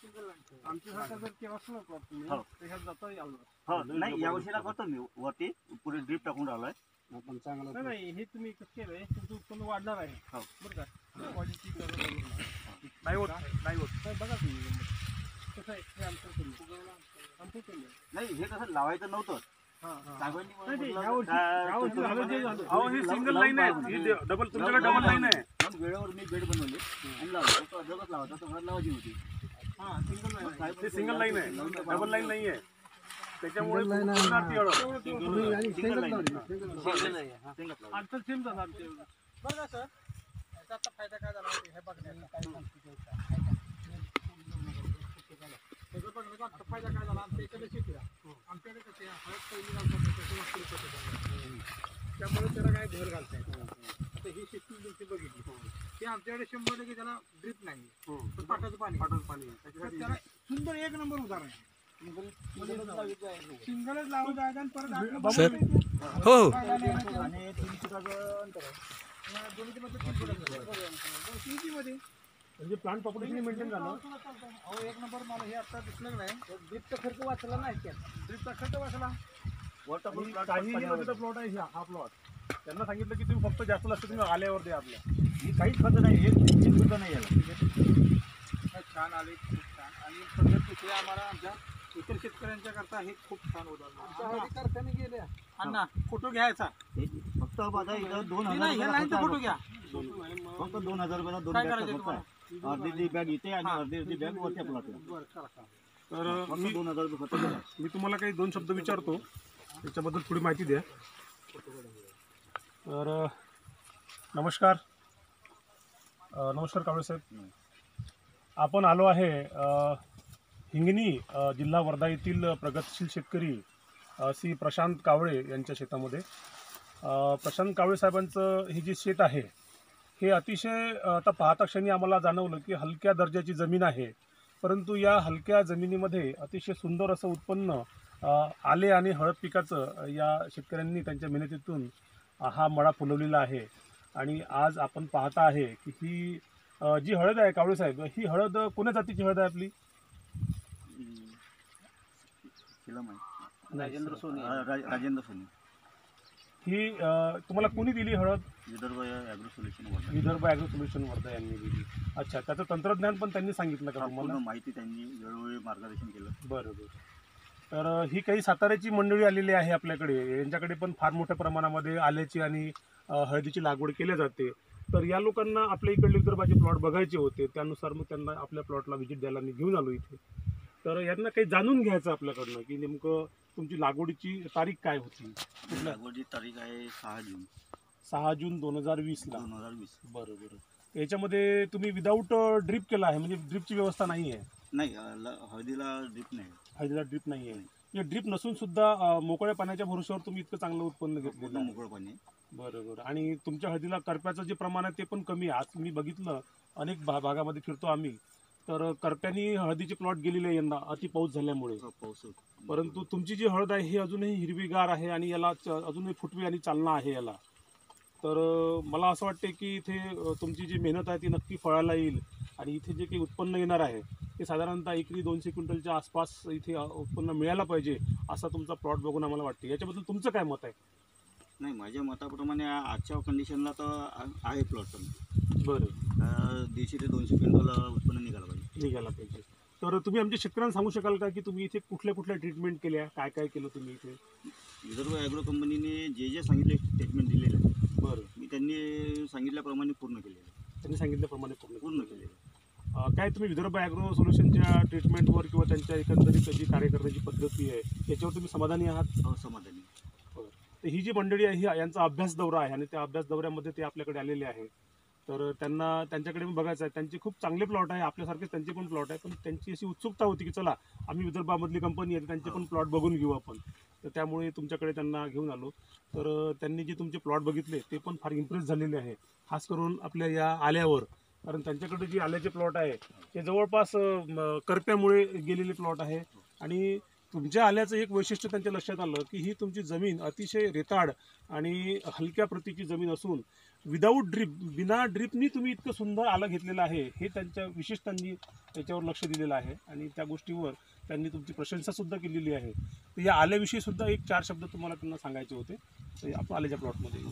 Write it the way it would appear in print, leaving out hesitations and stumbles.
आमच्यासारखा जर केला असला प्लॉट तुम्ही त्याच्यात जाता याल. हो नाही यावर्षीला करतो मी वरती पुढे ड्रीप टाकून राहिलोय आपण चांगलं नाही हे तुम्ही कसं केलंय तुमचं उत्पन्न वाढणार आहे बरं का क्वालिटी नाही होत बघा तुम्ही कसं आहे हे आमचं केलं नाही हे कसं लावायचं नव्हतं सिंगल लाईन आहे डबल तुमच्याकडे डबल लाईन आहे वेळेवर मी बेड बनवले आणि लावलं अजूनच लावायचा तर हळद लावायची होती सिंगल लाईन आहे डबल लाईन नाही आहे त्याच्यामुळे बरं का सर याचा फायदा काय झाला हे बघण्याचा फायदा काय झाला आमच्या इकडे शेती आमच्याकडे कसे हळद पहिली घालतात त्यामुळे त्याला काय भर घालताय आता ही शेती तुमची बघितली ते आमच्याकडे 100% त्याला ड्रीप नाही पाटाचं पाणी त्याला सुंदर एक नंबर उदाहरण आहे सिंगलच लावून जायचं आणि परत सर हो आणि 3 फुटाचं अंतर मध्ये म्हणजे प्लांट प्रॉपर्टी मेंटेन झालं अहो एक नंबर मला हे आता दिसलं नाही ड्रीपचा खर्च वाचला नाही ड्रीपचा खर्च वाचला काही प्लॉट आहे हा प्लॉट त्यांना सांगितलं की तुम्ही फक्त जास्त लक्ष तुम्ही आल्यावर द्या आपल्या ही काहीच खर्च नाही एक सुद्धा नाही याला छान आले खूप छान आणि सगळ्यात दुसरे आम्हाला आमच्या इतर शेतकऱ्यांच्या करता हे खूप छान उदाहरण कारखाने गेले अण्णा फोटो घ्यायचा फक्त बघा इथं 2000 फोटो घ्या फक्त 2000 रुपयाला 2 बॅग अर्धी बॅग इथे आणि अर्धी बॅग वरच्या प्लॉटला तर फक्त 2000 रुपये खर्च मी तुम्हाला काही 2 शब्द विचारतो त्याच्याबद्दल थोडी माहिती द्या तर नमस्कार कावळे साहेब आपण आलो आहे हिंगणी जिल्हा वर्धा येथील प्रगतशील शेतकरी श्री प्रशांत कावळे यांच्या शेतामध्ये प्रशांत कावळे साहेबांचं हे जे शेत आहे हे अतिशय आता पाहता क्षणी आम्हाला जाणवलं की हलक्या दर्जाची जमीन आहे परंतु या हलक्या जमिनीमध्ये अतिशय सुंदर असं उत्पन्न आले आणि हळद पिकाचं या शेतकऱ्यांनी त्यांच्या मेहनतीतून हा मळा फुलवलेला आहे आणि आज आपण पाहता आहे की ही जी हळद आहे कावळे साहेब ही हळद कोण्या जातीची हळद आहे आपली राजेंद्र सोनी ही तुम्हाला कोणी दिली हळद विदर्भ ॲग्रो सोल्युशन वर्धा यांनी दिली अच्छा त्याचं तंत्रज्ञान पण त्यांनी सांगितलं का तुम्हाला माहिती त्यांनी वेळोवेळी मार्गदर्शन केलं बरोबर तर ही काही साताऱ्याची मंडळी आलेली आहे आपल्याकडे यांच्याकडे पण फार मोठ्या प्रमाणामध्ये आल्याची आणि हळदीची लागवड केली जाते तर या लोकांना आपल्या इकडले विदर्भाचे प्लॉट बघायचे होते त्यानुसार मग त्यांना आपल्या प्लॉटला व्हिजिट द्यायला मी घेऊन आलो इथे तर यांना काही जाणून घ्यायचं आपल्याकडनं की नेमकं तुमची लागवडीची तारीख काय होती लागवडीची तारीख आहे 6 जून 2020 बरोबर याच्यामध्ये तुम्ही विदाऊट ड्रीप केला आहे म्हणजे ड्रीपची व्यवस्था नाही आहे नाही हळदीला ड्रीप नाही आहे ड्रीप नसून सुद्धा मोकळ्या पाण्याच्या भरोश्यावर तुम्ही इतकं चांगलं उत्पन्न घेतलं मोकळं पाणी बरोबर आणि तुमच्या हळदीला करप्याचं जे प्रमाण आहे ते पण कमी आहे आज मी बघितलं अनेक भागामध्ये फिरतो आम्ही तर करप्यानी हळदीचे प्लॉट गेलेले आहे यंदा अति पाऊस झाल्यामुळे परंतु तुमची जी हळद आहे ही अजूनही हिरवीगार आहे आणि याला अजूनही फुटवी आणि चालना आहे याला तर मला असं वाटते की इथे तुमची जी मेहनत आहे ती नक्की फळाला येईल आणि इथे जे काही उत्पन्न येणार आहे ते साधारणतः एकरी 200 क्विंटलच्या आसपास इथे उत्पन्न मिळायला पाहिजे असा तुमचा प्लॉट बघून आम्हाला वाटते याच्याबद्दल तुमचं काय मत आहे नाही माझ्या मताप्रमाणे आजच्या कंडिशनला तर आहे प्लॉट बरं 150 ते 200 क्विंटल उत्पन्न निघायला पाहिजे तर तुम्ही आमच्या शेतकऱ्यांना सांगू शकाल का की तुम्ही इथे कुठल्या ट्रीटमेंट केल्या काय काय केलं तुम्ही इथे विदर्भ ॲग्रो कंपनीने जे सांगितले स्टेटमेंट दिलेलं आहे बरं मी त्यांनी सांगितल्याप्रमाणे पूर्ण केलेलं काय तुम्ही विदर्भ ॲग्रो सोल्युशनच्या ट्रीटमेंटवर किंवा त्यांच्या एकंदरीत जी कार्य करण्याची पद्धती आहे याच्यावर तुम्ही समाधानी आहात समाधानी तर ही जी मंडळी आहे यांचा अभ्यास दौरा आहे आणि त्या अभ्यास दौऱ्यामध्ये ते आपल्याकडे आलेले आहे तर त्यांच्याकडे पण बघायचं आहे त्यांचे खूप चांगले प्लॉट आहे आपल्यासारखेच त्यांचे पण प्लॉट आहे पण त्यांची अशी उत्सुकता होती की चला आम्ही विदर्भामधली कंपनी आहे त्यांचे पण प्लॉट बघून घेऊ आपण तर त्यामुळे तुमच्याकडे त्यांना घेऊन आलो तर त्यांनी जे तुमचे प्लॉट बघितले ते पण फार इम्प्रेस झालेले आहे खास करून आपल्या या आल्यावर कारण त्यांच्याकडे जे आल्याचे प्लॉट आहे ते जवळपास करप्यामुळे गेलेले प्लॉट आहे आणि तुमच्या आल्याचं एक वैशिष्ट्य त्यांच्या लक्षात आलं की ही तुमची जमीन अतिशय रेताड आणि हलक्या प्रतीची जमीन असून विदाऊट ड्रीप, बिना ड्रीपनी तुम्ही इतकं सुंदर आलं घेतलेलं आहे, हे त्यांच्या विशेष त्यांनी त्याच्यावर लक्ष दिलेलं आहे आणि त्या गोष्टीवर त्यांनी तुमची प्रशंसासुद्धा केलेली आहे. तर या आल्याविषयी सुद्धा एक 4 शब्द तुम्हाला त्यांना सांगायचे होते. तर आपण आल्याच्या प्लॉटमध्ये येऊ.